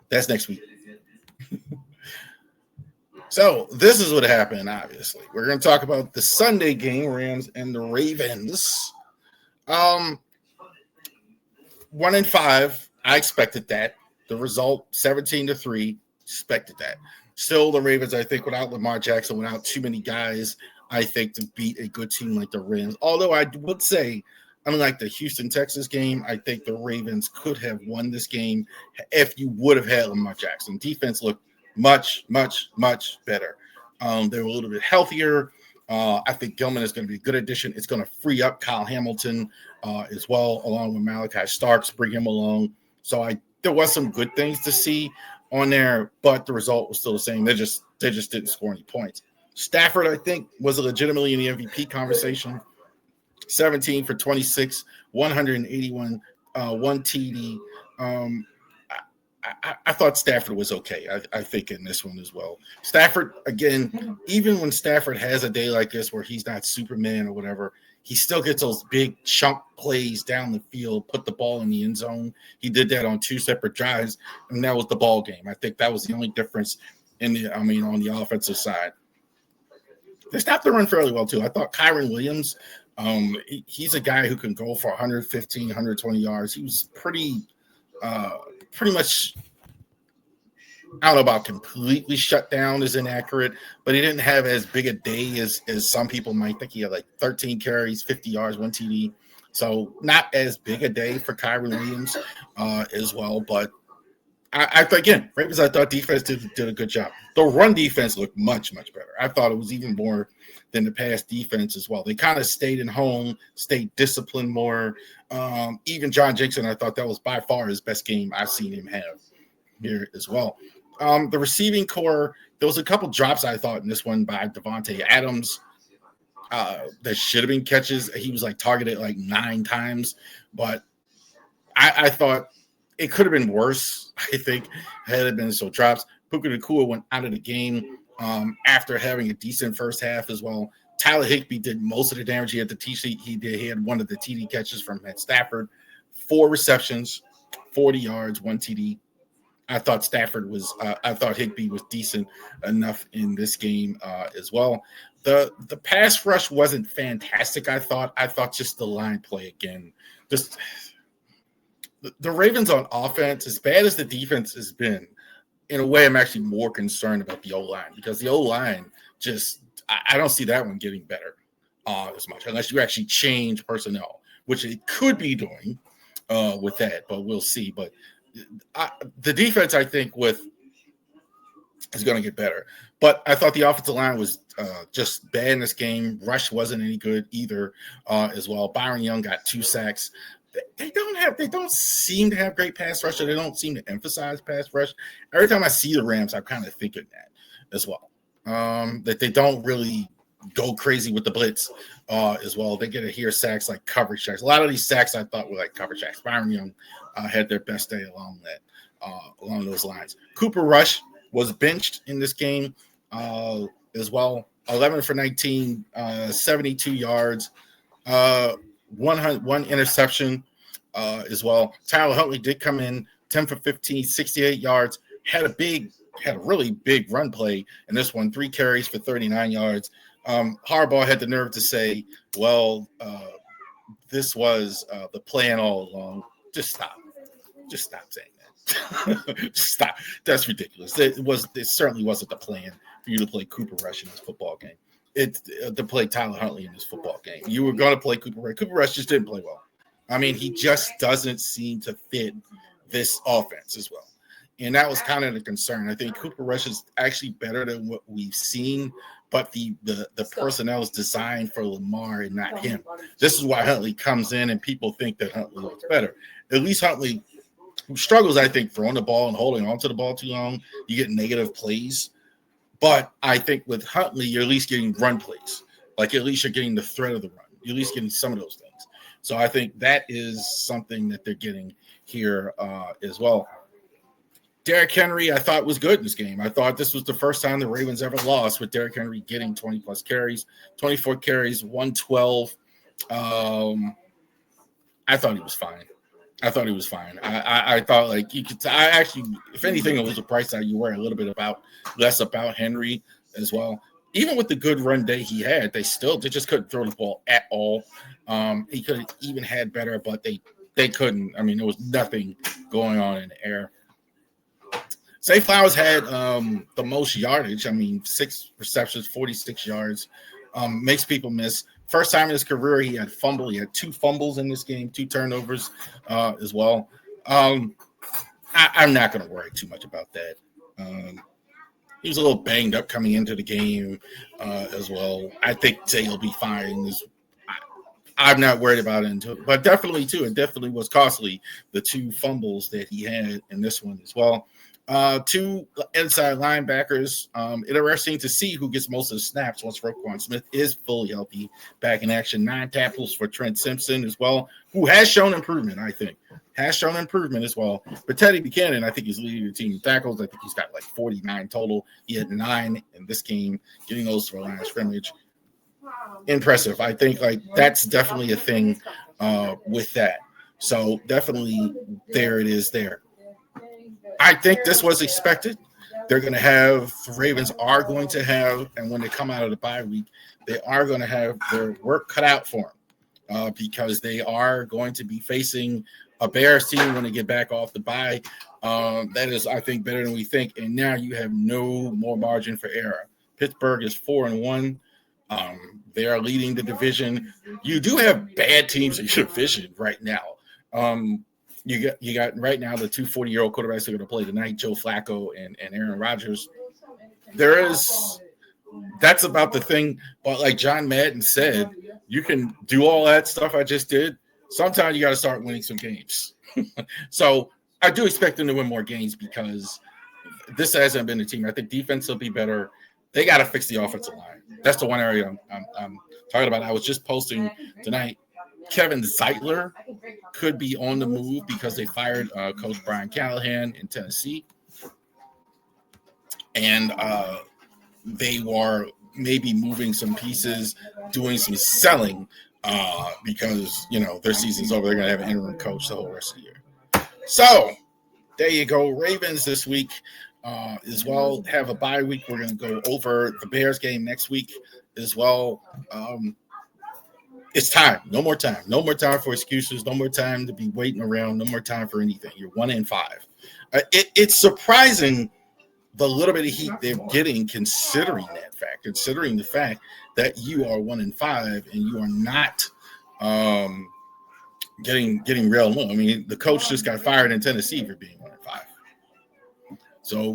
That's next week. So this is what happened, obviously. We're going to talk about the Sunday game, Rams and the Ravens. 1-5, I expected that. The result, 17-3, expected that. Still, the Ravens, I think, without Lamar Jackson, without too many guys, I think to beat a good team like the Rams. Although I would say, unlike the Houston, Texas game, I think the Ravens could have won this game if you would have had Lamar Jackson. Defense looked much, much, much better. They were a little bit healthier. I think Gilman is going to be a good addition. It's going to free up Kyle Hamilton as well, along with Malachi Starks, bring him along. So there was some good things to see on there, but the result was still the same. They just didn't score any points. Stafford, I think, was legitimately in the MVP conversation. 17 for 26, 181, 1 TD. I thought Stafford was okay, I think, in this one as well. Stafford, again, even when Stafford has a day like this where he's not Superman or whatever, he still gets those big chunk plays down the field, put the ball in the end zone. He did that on 2 separate drives, and that was the ball game. I think that was the only difference on the offensive side. They stopped the run fairly well, too. I thought Kyron Williams, he's a guy who can go for 115, 120 yards. He was pretty much, I don't know about completely shut down is inaccurate, but he didn't have as big a day as some people might think. He had like 13 carries, 50 yards, 1 TD. So not as big a day for Kyron Williams as well. But I again, Ravens, I thought defense did a good job. The run defense looked much, much better. I thought it was even more than the pass defense as well. They kind of stayed in home, stayed disciplined more. Even John Jackson, I thought that was by far his best game I've seen him have here as well. The receiving core, there was a couple drops I thought in this one by Devontae Adams that should have been catches. He was like targeted like 9 times, but I thought it could have been worse, I think, had it been so drops. Puka Nacua went out of the game after having a decent first half as well. Tyler Higbee did most of the damage. He had the TC. He had one of the TD catches from Matt Stafford. 4 receptions, 40 yards, 1 TD. I thought I thought Higbee was decent enough in this game as well. The pass rush wasn't fantastic. I thought just the line play again. Just the Ravens on offense, as bad as the defense has been, in a way, I'm actually more concerned about the O-line because the O-line just I don't see that one getting better as much unless you actually change personnel, which it could be doing with that, but we'll see. But the defense, I think, is going to get better. But I thought the offensive line was just bad in this game. Rush wasn't any good either as well. Byron Young got 2 sacks. They don't seem to have great pass rush, or they don't seem to emphasize pass rush. Every time I see the Rams, I'm kind of thinking that as well. That they don't really go crazy with the blitz as well. They get to hear sacks like coverage sacks. A lot of these sacks I thought were like coverage sacks. Byron Young had their best day along those lines. Cooper Rush was benched in this game as well. 11 for 19, 72 yards, one interception as well. Tyler Huntley did come in 10 for 15, 68 yards. Had a really big run play in this one. 3 carries for 39 yards. Harbaugh had the nerve to say, "Well, this was the plan all along." Just stop saying that. Just stop. That's ridiculous. It certainly wasn't the plan for you to play Cooper Rush in this football game. To play Tyler Huntley in this football game. You were going to play Cooper Rush. Cooper Rush just didn't play well. I mean, he just doesn't seem to fit this offense as well. And that was kind of the concern. I think Cooper Rush is actually better than what we've seen, but the personnel is designed for Lamar and not him. This is why Huntley comes in and people think that Huntley looks better. At least Huntley struggles, I think, throwing the ball and holding onto the ball too long. You get negative plays. But I think with Huntley, you're at least getting run plays. Like, at least you're getting the threat of the run. You're at least getting some of those things. So I think that is something that they're getting here as well. Derrick Henry, I thought, was good in this game. I thought this was the first time the Ravens ever lost with Derrick Henry getting 20-plus carries, 24 carries, 112. I thought he was fine. I thought he was fine. I thought like you could. I actually, if anything, it was a price that you worry a little bit about less about Henry as well. Even with the good run day he had, they just couldn't throw the ball at all. He could have even had better, but they couldn't. I mean, there was nothing going on in the air. Zay Flowers had the most yardage. I mean, 6 receptions, 46 yards. Makes people miss. First time in his career, he had fumble. He had 2 fumbles in this game, 2 turnovers as well. I'm not going to worry too much about that. He was a little banged up coming into the game as well. I think Zay will be fine. I'm not worried about it, but definitely, too, it definitely was costly, the 2 fumbles that he had in this one as well. 2 inside linebackers. Interesting to see who gets most of the snaps once Roquan Smith is fully healthy, back in action. 9 tackles for Trent Simpson as well, who has shown improvement, I think. Has shown improvement as well. But Teddy Buchanan, I think he's leading the team in tackles. I think he's got like 49 total. He had 9 in this game, getting those for line of scrimmage. Impressive. I think like that's definitely a thing with that. So definitely there it is there. I think this was expected. They're going to have, the Ravens are going to have, and when they come out of the bye week, they are going to have their work cut out for them because they are going to be facing a Bears team when they get back off the bye. That is, I think, better than we think. And now you have no more margin for error. Pittsburgh is 4-1. They are leading the division. You do have bad teams in your division right now. You got right now the 2 40-year-old quarterbacks are going to play tonight, Joe Flacco and Aaron Rodgers. That's about the thing. But like John Madden said, you can do all that stuff I just did. Sometimes you got to start winning some games. So I do expect them to win more games because this hasn't been a team. I think defense will be better. They got to fix the offensive line. That's the one area I'm talking about. I was just posting tonight. Kevin Zeitler could be on the move because they fired Coach Brian Callahan in Tennessee. And they were maybe moving some pieces, doing some selling because, their season's over. They're going to have an interim coach the whole rest of the year. So there you go. Ravens this week as well have a bye week. We're going to go over the Bears game next week as well. It's time. No more time. No more time for excuses. No more time to be waiting around. No more time for anything. You're 1-5. It's surprising the little bit of heat they're getting, considering the fact that you are 1-5 and you are not getting real low. I mean, the coach just got fired in Tennessee for being 1-5. So